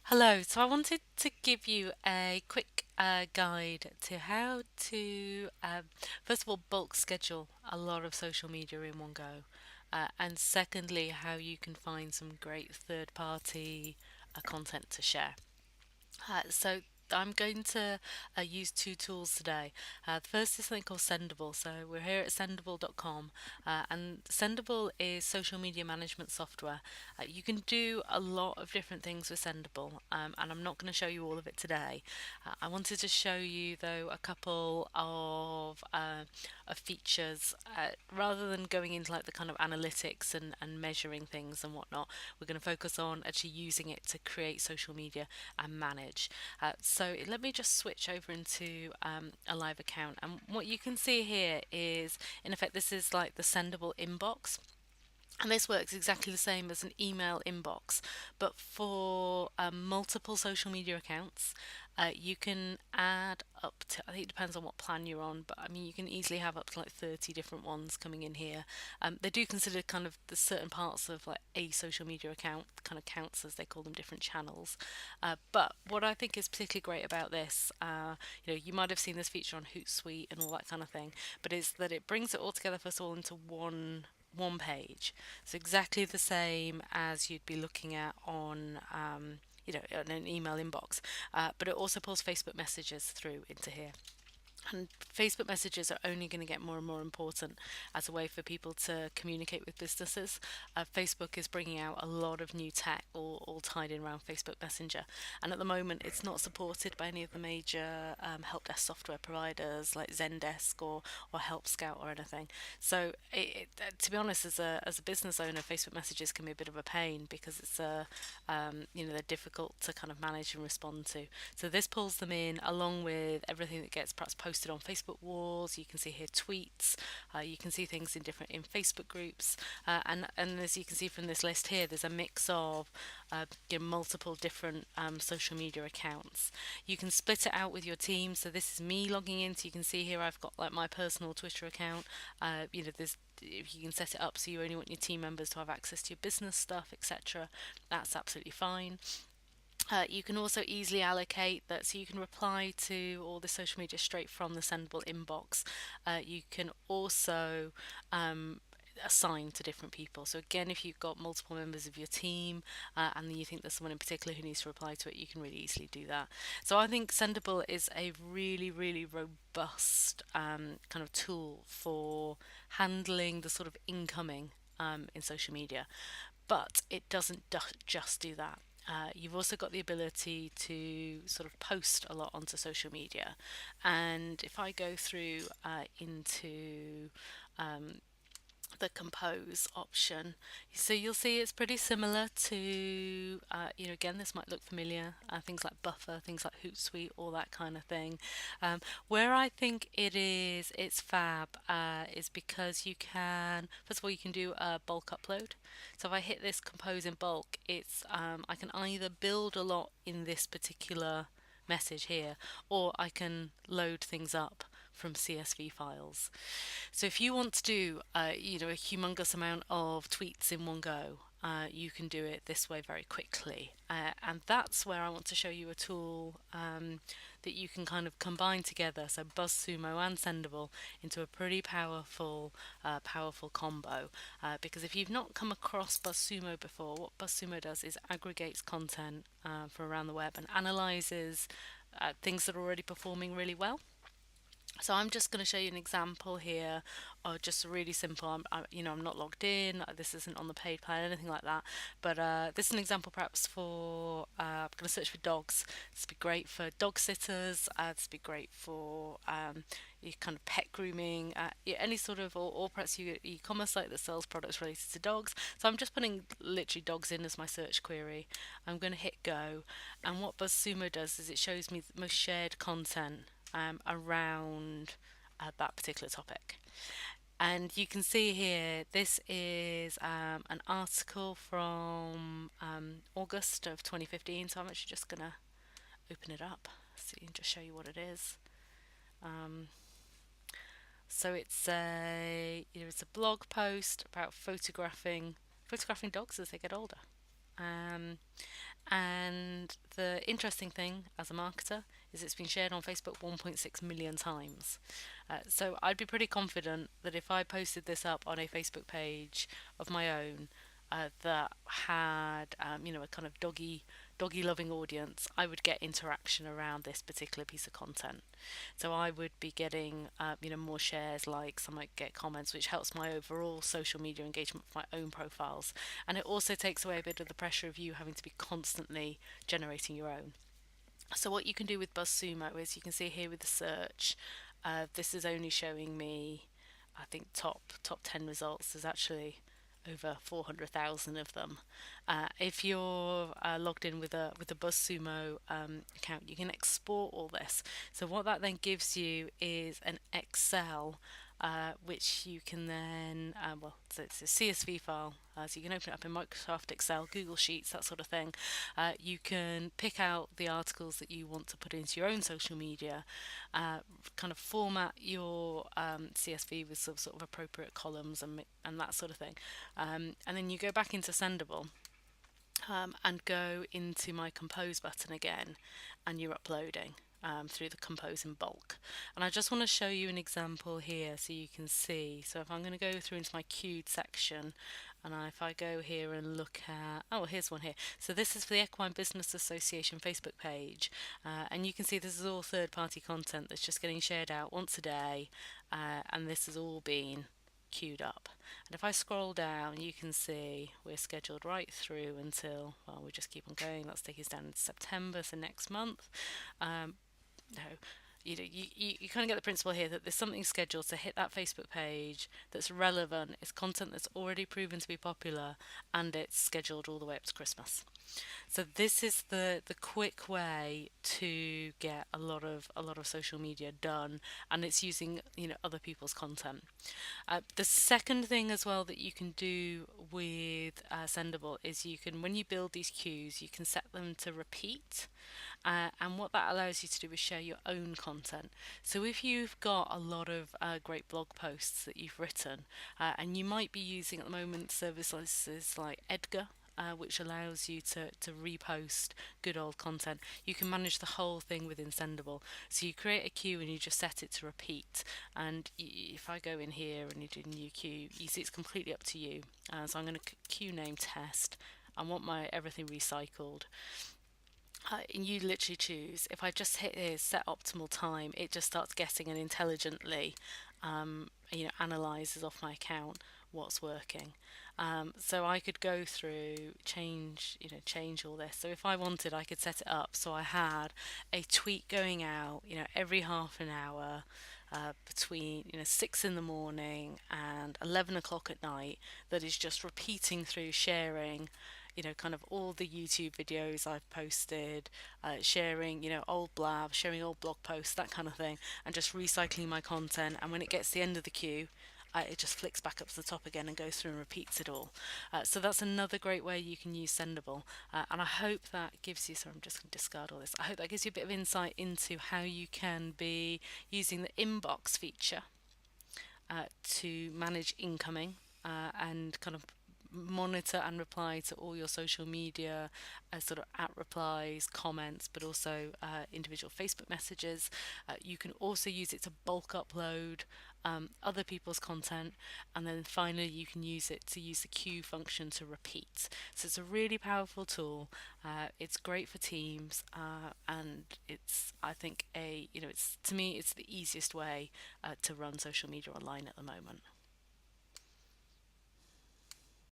Hello, so I wanted to give you a quick guide to how to, first of all, bulk schedule a lot of social media in one go, and secondly, how you can find some great third party content to share. So I'm going to use two tools today. The first is something called Sendable. So we're here at sendable.com, and Sendable is social media management software. You can do a lot of different things with Sendable, and I'm not going to show you all of it today. I wanted to show you though a couple of features, rather than going into like the kind of analytics and measuring things and whatnot. We're going to focus on actually using it to create social media and manage. So let me just switch over into a live account. And what you can see here is, in effect, this is like the sendable inbox. And this works exactly the same as an email inbox, but for multiple social media accounts. You can add up to, I think it depends on what plan you're on, but I mean, you can easily have up to like 30 different ones coming in here. They do consider kind of the certain parts of like a social media account kind of counts as they call them different channels. But what I think is particularly great about this, you might have seen this feature on Hootsuite and all that kind of thing, but is that it brings it all together first of all into one page. So exactly the same as you'd be looking at on on an email inbox, but it also pulls Facebook messages through into here. And Facebook messages are only going to get more and more important as a way for people to communicate with businesses. Facebook is bringing out a lot of new tech, all tied in around Facebook Messenger. And at the moment, it's not supported by any of the major help desk software providers like Zendesk or Help Scout or anything. So, to be honest, as a business owner, Facebook messages can be a bit of a pain because they're difficult to kind of manage and respond to. So this pulls them in along with everything that gets perhaps posted on Facebook walls. You can see here tweets. You can see things in Facebook groups, and as you can see from this list here, there's a mix of multiple different social media accounts. You can split it out with your team. So this is me logging in. So you can see here I've got like my personal Twitter account. There's if you can set it up so you only want your team members to have access to your business stuff, etc. That's absolutely fine. You can also easily allocate that, so you can reply to all the social media straight from the sendable inbox. You can also assign to different people. So again, if you've got multiple members of your team and you think there's someone in particular who needs to reply to it, you can really easily do that. So I think Sendable is a really, really robust kind of tool for handling the sort of incoming in social media, but it doesn't just do that. You've also got the ability to sort of post a lot onto social media. And if I go through into the compose option, so you'll see it's pretty similar to again, this might look familiar, things like buffer, things like Hootsuite, all that kind of thing. Where I think it's fab, is because you can, first of all, you can do a bulk upload. So if I hit this compose in bulk, it's I can either build a lot in this particular message here, or I can load things up from CSV files. So if you want to do, a humongous amount of tweets in one go, you can do it this way very quickly. And that's where I want to show you a tool that you can kind of combine together, so BuzzSumo and Sendable, into a pretty powerful combo. Because if you've not come across BuzzSumo before, what BuzzSumo does is aggregates content from around the web and analyzes things that are already performing really well. So I'm just going to show you an example here, or just really simple. I'm not logged in. This isn't on the paid plan, anything like that. But this is an example, perhaps for. I'm going to search for dogs. This would be great for dog sitters. This would be great for your kind of pet grooming, yeah, any sort of, or perhaps your e-commerce site that sells products related to dogs. So I'm just putting literally dogs in as my search query. I'm going to hit go, and what BuzzSumo does is it shows me the most shared content around that particular topic. And you can see here, this is an article from August of 2015. So I'm actually just going to open it up so you can just show you what it is. Um, so it's a blog post about photographing dogs as they get older. Um, And the interesting thing as a marketer is it's been shared on Facebook 1.6 million times. So I'd be pretty confident that if I posted this up on a Facebook page of my own that had a kind of doggy loving audience, I would get interaction around this particular piece of content. So I would be getting more shares, likes. I might get comments, which helps my overall social media engagement for my own profiles. And it also takes away a bit of the pressure of you having to be constantly generating your own. So what you can do with BuzzSumo is you can see here with the search, this is only showing me, I think top 10 results. There's actually over 400,000 of them. If you're logged in with a BuzzSumo account, you can export all this. So what that then gives you is an Excel, which you can then, so it's a CSV file, so you can open it up in Microsoft Excel, Google Sheets, that sort of thing. You can pick out the articles that you want to put into your own social media, kind of format your CSV with some sort of appropriate columns and that sort of thing. And then you go back into Sendable and go into my compose button again, and you're uploading through the compose in bulk. And I just want to show you an example here so you can see. So if I'm going to go through into my queued section, and if I go here and look at, oh, here's one here. So this is for the Equine Business Association Facebook page, and you can see this is all third-party content that's just getting shared out once a day, and this has all been queued up. And if I scroll down, you can see we're scheduled right through until, well, we just keep on going. That's taking us down into September, so next month. No, you kind of get the principle here that there's something scheduled to hit that Facebook page that's relevant, it's content that's already proven to be popular, and it's scheduled all the way up to Christmas. So this is the quick way to get a lot of social media done, and it's using other people's content. The second thing as well that you can do with Sendable is you can, when you build these queues, you can set them to repeat. And what that allows you to do is share your own content. So if you've got a lot of great blog posts that you've written, and you might be using at the moment services like Edgar, which allows you to repost good old content. You can manage the whole thing within Sendable. So you create a queue and you just set it to repeat. And if I go in here and you do new queue, you see it's completely up to you. So I'm going to queue name test. I want my everything recycled. And you literally choose. If I just hit here set optimal time, it just starts getting and intelligently analyzes off my account what's working. So I could go through, change all this. So if I wanted, I could set it up so I had a tweet going out, every half an hour, between 6 in the morning and 11 o'clock at night, that is just repeating through, sharing kind of all the YouTube videos I've posted, sharing, old blab, sharing old blog posts, that kind of thing, and just recycling my content. And when it gets to the end of the queue, it just flicks back up to the top again and goes through and repeats it all. So that's another great way you can use Sendable. And I hope that gives you, sorry, I'm just going to discard all this. I hope that gives you a bit of insight into how you can be using the inbox feature to manage incoming and kind of monitor and reply to all your social media sort of at replies, comments, but also individual Facebook messages. You can also use it to bulk upload other people's content, and then finally you can use it to use the queue function to repeat. So it's a really powerful tool. It's great for teams, and it's, I think, it's, to me, it's the easiest way to run social media online at the moment.